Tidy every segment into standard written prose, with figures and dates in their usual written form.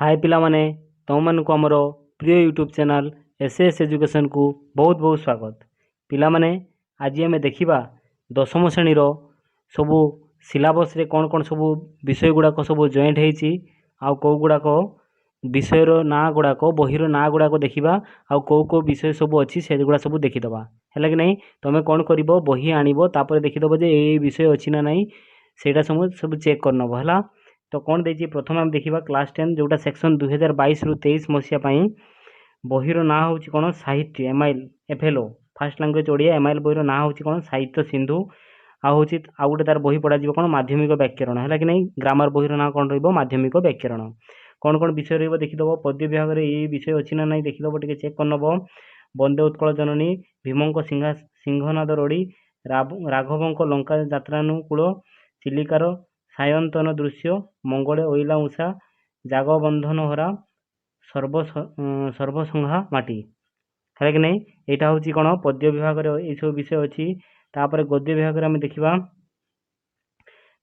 हाय पिलामाने तुमମାନଙ୍କୁ ଆମର ପ୍ରିୟ YouTube channel SS ଏଜୁକେସନ୍କୁ ବହୁତ ବହୁତ ସ୍ୱାଗତ। ପିଲାମାନେ ଆଜି ଆମେ ଦେଖିବା ଦଶମ ଶ୍ରେଣୀର ସବୁ ସିଲାବସ୍ରେ କ'ଣ କ'ଣ ସବୁ ବିଷୟ ଗୁଡ଼ାକ ସବୁ ଜଏଣ୍ଟ ହେଇଛି ଆଉ କେଉଁ ଗୁଡ଼ାକ ବିଷୟର ନାଁ ଗୁଡ଼ାକ ବହିର ନାଁ ଗୁଡ଼ାକ ଦେଖିବା ଆଉ କେଉଁ କେଉଁ ବିଷୟ ସବୁ ଅଛି ସେଗୁଡ଼ା ସବୁ ଦେଖିଦେବା। ହେଲା କି ନାହିଁ, ତୁମେ କ'ଣ କରିବ ବହି ଆଣିବ ତାପରେ ଦେଖିଦେବ ଯେ ଏଇ ବିଷୟ ଅଛି ନା ନାହିଁ ସେଇଟା ସବୁ ଚେକ୍ କରିନେବ ହେଲା। तो कौन देखिए प्रथम आम देखा क्लास 10 जोटा सेक्शन 2022 ରୁ 23 मसीहा बहीर ना हूँ कौन साहित्य MIL FLO first language Odia MIL बहीर ना हूँ कौन साहित्य सिंधु आउ गोटे तार बही पढ़ा कौन माध्यमिक व्याकरण है कि नहीं। ग्रामर बहीर ना कौन माध्यमिक व्याकरण कौन कौन विषय देखीद पद्य विभाग में ये विषय अच्छी ना नहीं देखीद टे चेक करनब। वंदे उत्कल जननी भीमंक सिंहनाद रड़ी राघवंक लंका यात्रानुकूल चिलिकार सायंतन दृश्य मंगले ओइला उषा जागबंधन हरा सर्वसंहा माटी है कि नहीं। यहाँ हूँ कौन पद्य विभाग ये सब विषय अच्छी। तापर गद्य विभाग में आम देखा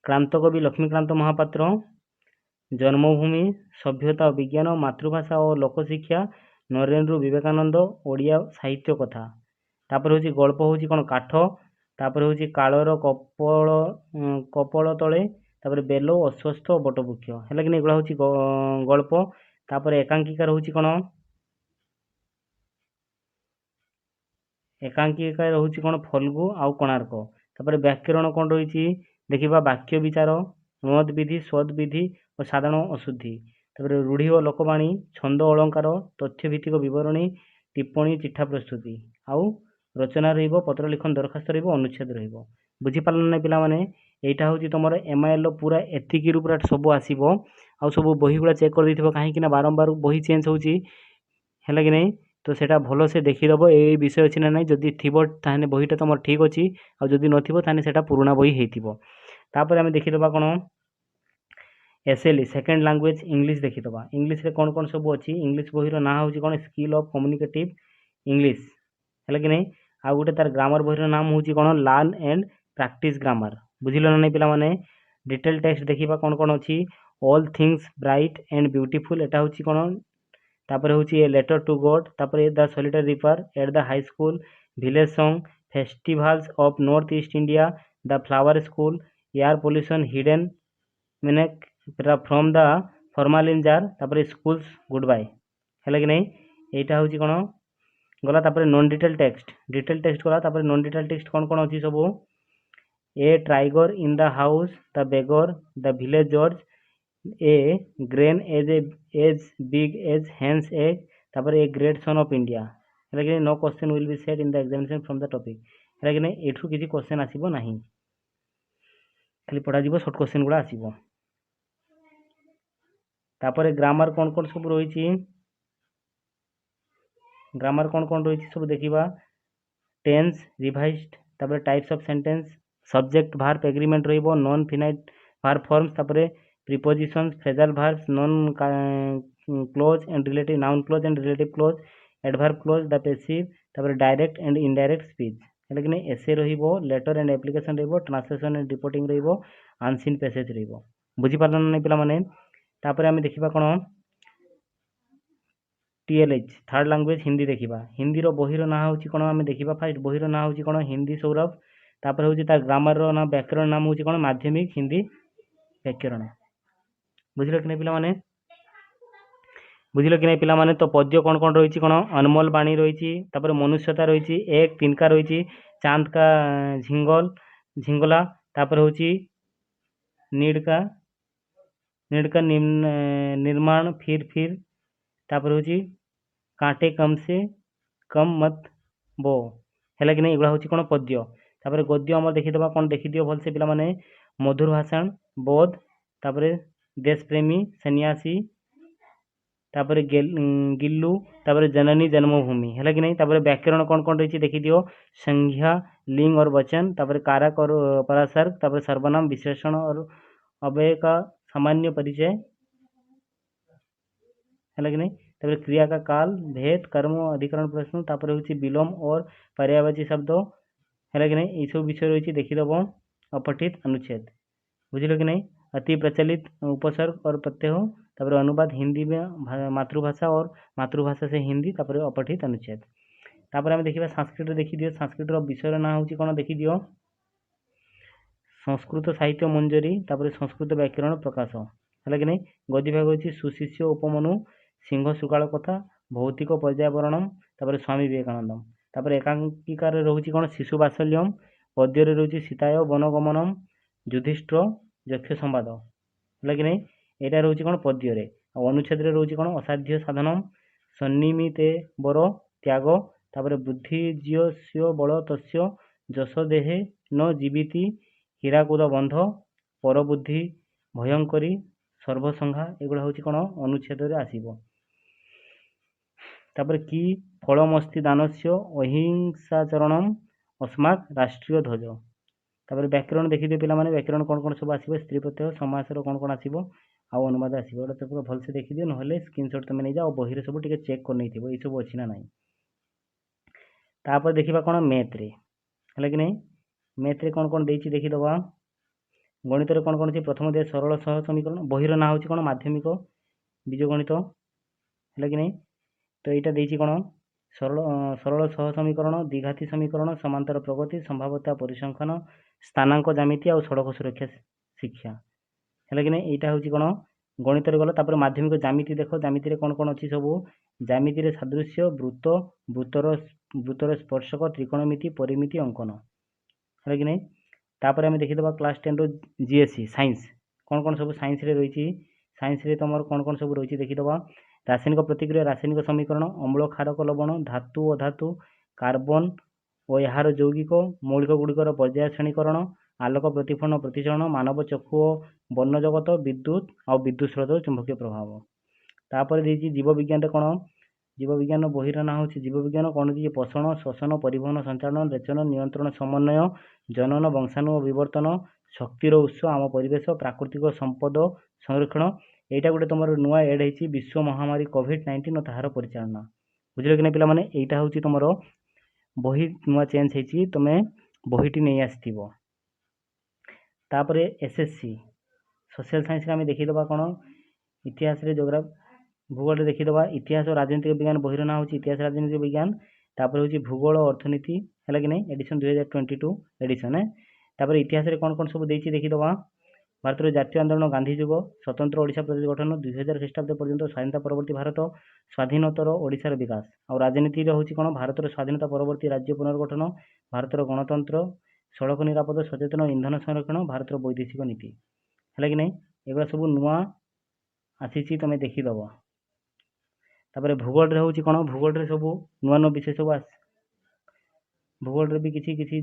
क्रांतकवि लक्ष्मीकांत महापात्र जन्मभूमि सभ्यता विज्ञान मातृभाषा और लोकशिक्षा नरेंद्र विवेकानंद ओडिया साहित्य कथा। तापर हूँ गल्प हूँ कौन काठ तापर हूँ कालर कपल तले तापर बेल अस्वस्थ बटवृक्ष है कि नहीं एगुड़ा हूँ गल्प। तापर एकांकिकार हूँ कौन एकांकिकार हूँ कौन फल्गु आउ कोणार्क। तापर व्याकरण कौन रही देखा वाक्य विचार नद विधि स्वद विधि और साधारण अशुद्धि। तापर रूढ़ी और लोकवाणी छंद अलंकार तथ्यभित्तिक विवरणी टिप्पणी चिठा प्रस्तुति आउ रचना रत्र लिखन दरखास्त अनुच्छेद बुझीपार ना पिलाने। यहाँ हूँ तुम एमआईएल पूरा एतिकी पूरा सब आसो आ सब बही गुड़ा चेक कर कहीं बारंबार बही चेंज होगी कि नहीं। तो सेटा भल से देखीदब ये विषय अच्छी ना नहीं जदि थी बहीटा तुम ठीक अच्छी आदि ना पुराणा बही होतापर आम देखीदबा कौन एसएलई सेकेंड लैंग्वेज इंग्लिश देखीदबा। इंग्लिश रे कौन कौन सब अच्छी इंग्लिश बहीर ना हूँ कौन स्किल ऑफ कम्युनिकेटिव इंग्लिश है कि नहीं। आ गोटे तार ग्रामर बहीर नाम हूँ कौन लर्न एंड प्रैक्टिस ग्रामर बुझिल ना नहीं पिलाने। डिटेल टेक्स्ट देखा कौन कौन अच्छी all things bright and beautiful एटा हूँ कौन। तापर हूँ ए लेटर टू गॉड तापर the solitary river at the high school village song festivals of north east India the flower school air pollution hidden मैंने फ्रॉम द फॉर्मालिन जार तापर schools good bye है कि नहीं। यहाँ हूँ कौन गला तापर नॉन डिटेल टेक्स्ट गला तापर नॉन डिटेल टेक्स्ट कौन कौन अच्छी सब a tiger in the house the beggar the village George a grain as big as hen's egg तापर a great son of India है कि no question will be set in the examination from the topic है कि नहीं। एठू किसी question आसीबो नहीं खाली पढ़ा जीवो शॉर्ट क्वेश्चन गुड़ा आसीबो। तापर ग्रामर कौन कौन सब रही ग्रामर कौन कौन रही सब देखा टेंस रिवाइज्ड तापर types of sentence subject verb agreement रहिबो नॉन फिनाइट भार्ब फॉर्म्स तापर prepositions phrasal verbs noun clause and relative noun clause and relative clause adverb clause the passive तापर डायरेक्ट एंड इनडायरेक्ट स्पीच है कि नहीं। Essay रहिबो letter and application रहिबो translation and reporting रहिबो unseen passage रहिबो बुझी पारल ना पिला माने। तापर आम देखा कौन टीएलएच थर्ड लैंग्वेज हिंदी देखा हिंदी बहीर ना हूँ कौन आम देखा फास्ट बहीर ना हूँ कौन हिंदी सौरभ तापर हूँ तार ग्रामर ना व्याकरण नाम हूँ कौन माध्यमिक हिंदी व्याकरण बुझल कि नहीं पिलाने बुझल कि नहीं पिलाने। तो पद्य कौन कौन रही कौन अनमोल बाणी रही तापर मनुष्यता रही एक तिनका रही चांद का झिंगला तापर हूँ नीड का निर्माण फिर तापर हूँ कांटे कम से कम मत बो है कि नहीं एगुड़ा हूँ कौन पद्य। तापर गद्य आम देखीदबा कौन देखीदियो भल से पिलाने मधुर भाषण बोध तापर देशप्रेमी सन्यासी तापर गिल्लू तापर जननी जन्मभूमि है कि नहीं। तापर व्याकरण कौन कौन रही देखीदियो संज्ञा लिंग और वचन तापर कारक और परासर्ग तापर सर्वनाम विशेषण और अव्यय का सामान्य परिचय है कि नहीं। तापर क्रिया का काल भेद कर्म अधिकरण प्रश्न तापर हूँ विलोम और पर्यायवाची शब्द है कि नहीं। ये सब विषय रही देखीदब अपठित अनुच्छेद बुझल कि नहीं। अति प्रचलित उपसर्ग और प्रत्यय तापर अनुवाद हिंदी में मातृभाषा और मातृभाषा से हिंदी, तापर अपठित अनुच्छेद। तापर आम देखा संस्कृत देखिदियो, संस्कृत विषय ना हूँ कौन देखिदियो, संस्कृत साहित्य मंजरी, तापर संस्कृत व्याकरण प्रकाश है कि नहीं। गद्य भाग होची सुशिष्य उपमनु, सिंह सुकाल कथा, भौतिक पर्यावरणम, तापर स्वामी विवेकानंदम। तापर एकांकिकार रोचे कौन शिशु बात्सल्यम, पद्य रोचे सीताय वनगमनम, युधिष्ठिर यक्ष संवाद है कि नहीं, यहाँ रोचे कौन पद्य। अनुच्छेद रोचे कौन असाध्य साधनम, सन्निमिते बर त्याग, तापर बुद्धि जियस्य बल तस्य जस देहे न जीविति, हୀରାକୁଦ ବନ୍ଧ, परबुद्धि भयंकरी, सर्वसंघा, एगुड़ा हूँ कौन अनुच्छेद आसब। तापर कि फलमस्ति दानस्य अहिंसाचरणम अस्मात् राष्ट्रीय ध्वज। तापर व्याकरण देखिए पे व्याकरण कौन कौन सब आसो, स्त्री प्रत्यय समासर कौन कौन आसो, आउ अनुवाद आसो। एटा तो पूरा भलसे देखिए, ना स्क्रीनशॉट तुम नहीं जाओ, बही सब टे चेक कर नहीं थो, ये सब अच्छी ना ना। तापर देखा कौन मैथ रे है कि नहीं, मैथ रे कौन कौन देती देखीदबा। गणित रे कौन कौन अच्छी, प्रथम अध्याय सरल सह समीकरण, बहीर ना हूँ कौन माध्यमिक बीजगणित है कि नहीं। तो यहाँ देती कौन सरल सह समीकरण, द्विघाती समीकरण, समांतर प्रगति, संभाव्यता परिसंख्यान, स्थानांक ज्यामिति और सड़क सुरक्षा शिक्षा है कि नहीं। यहाँ हूँ कौन गणित रे गला। तापर माध्यमिक ज्यामिति देख, ज्यामिति रे कौन कौन अच्छी सब, ज्यामिति रे सादृश्य, वृत्त, वृत्तर स्पर्शक, त्रिकोणमिति, परिमिति, अंकन है कि नहीं। तापर आम देखीदबा क्लास 10 रो जीएससी साइंस कौन कौन सब साइंस रे रही, साइंस रे तुम कौन कौन सब रही देखीदबा। रासायनिक प्रतिक्रिया, रासायनिक समीकरण, अम्ल क्षारक लवण, धातु अधातु, कार्बन और यार यौगिक मौलिक गुड़िकर पर्याय श्रेणीकरण, आलोक प्रतिफलन प्रतिचलन, मानव चक्षु वर्ण जगत, विद्युत और विद्युत स्रोत चुंबकीय प्रभाव। तापर देखिए जीव विज्ञान कौन, जीव विज्ञान बहीर ना हूँ जीव विज्ञान कौन दिए पोषण श्वसन परिवहन संचालन रेचन नियंत्रण समन्वय जनन वंशाणु विवर्तन शक्तिर उत्स आम परिवेश प्राकृतिक संपद संरक्षण। यहाँ गोटे तुम नुआ एड हो विश्व महामारी कोविड-19 और तार परिचालना बुझल कि नहीं पे। यहाँ हूँ तुम बही नुआ चेंज हो, तुम बहीटी नहीं आसो। तापर एसएससी सोशल साइंस आम देखीदबा कौन इतिहास रे जोग्राफी भूगोल देखीदबा, इतिहास और राजनीतिक विज्ञान बहीर ना हूँ इतिहास राजनीतिक विज्ञान। तापर हूँ भूगोल अर्थनीति है कि नहीं, एडिशन 2022 एडिशन है। तापर इतिहास रे कौन कौन सब देती देखीदबा। भारत जातीय आंदोलन, गांधी युग, स्वतंत्र ओडिशा प्रदेश गठन, 2000 ख्रीष्टाब्द पर्यंत स्वाधीनता परवर्ती भारत, स्वाधीनतर ओडिशार विकास। और राजनीति हूँ कौन भारत स्वाधीनता परवर्ती राज्य पुनर्गठन, भारत गणतंत्र, सड़क निरापद सचेतन, इंधन संरक्षण, भारत वैदेशिक नीति है कि नहीं। एगुड़ा सब नुआ आसी तुम देखीदब। तापर भूगोल रे हूँ कौन, भूगोल रे सब नुआ नुआ विषय सब भूगोल रे भी किसी किसी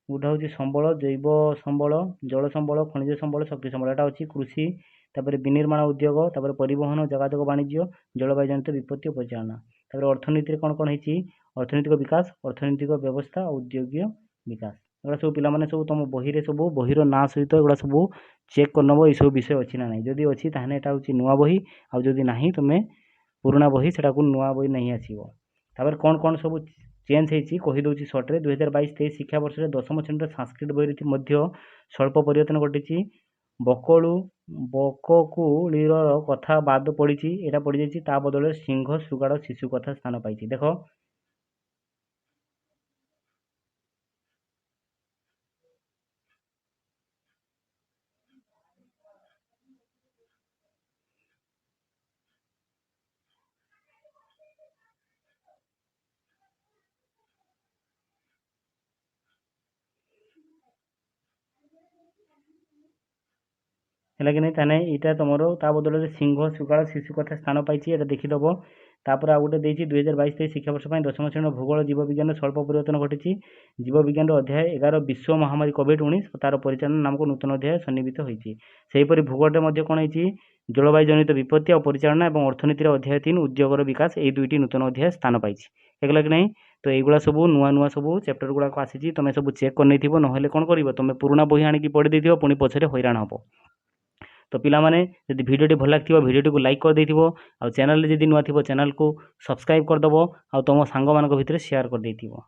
गोटा हूँ संबल, जैव संबल, जल संबल, खनिज संबल, शक्ति संबल। यहाँ अच्छी कृषि, तापर विनिर्माण उद्योग, तापर परिवहन जोगाजोग वाणिज्य, जलवायु जनित विपत्ति और परिचालना। तापर अर्थनीति कौन कौन है, अर्थनैतिक विकास, अर्थनैतिक व्यवस्था, औद्योगिक विकास। एगुड़ा सब पे सब तुम बही सब बहीर ना सहित एगुड़ा सब चेक कर नब, ये सब विषय अच्छी ना ना। जदि अच्छी ताहने एटा हूँ नुआ बही, आदि ना तुम्हें पुराना बही से नुआ बही नहीं आसो। तापर कौन कौन सब चेंज होती कहीदे सर्ट्रे 2022-23 शिक्षा वर्ष में 10म श्रेणी संस्कृत बही स्वल्प परिवर्तन घटी। बककुलीर कथा बाद पड़ी, यहाँ पड़ जा बदल सिंह सुगाड़ शिशु कथा स्थान पाई। देख है कि नहीं। ताने यहाँ तुम ता बदल सिंह सुगाड़ शिशु कथा स्थान पाई, यहाँ देखीदब। तापर आ गोटे देती 2022-23 शिक्षा वर्ष 10म श्रेणी भूगोल जीव विज्ञान स्वल्प परिवर्तन घटी। जीव विज्ञान अध्याय 11 विश्व महामारी कोविड-19 और तार परिचालन नामक नूतन अध्याय सन्निहित होती। सेहीपरि भूगोल में कौन है जलवायु जनित विपत्ति और परिचालना और अर्थनीति अध्याय 3 उद्योगर विकास, ये दुईटी नूतन अध्याय स्थान पाई है कि नहीं। तो युवा सब नुआ नुआ सब चैप्टर गुड़ाक आसी, तुम सब चेक कर नहीं ना कौन कर तुम पुराना बही आणिक पढ़ी देथिबो, पुणी पछरे हैरान हम। तो पिला माने यदि वीडियोटी भल लगी वीडियो को लाइक कर देथिबो, आ चैनल जदि नुआ थिबो चैनल को सब्सक्राइब कर दबो, आ तुम सांग मान भितर शेयर कर देथिबो।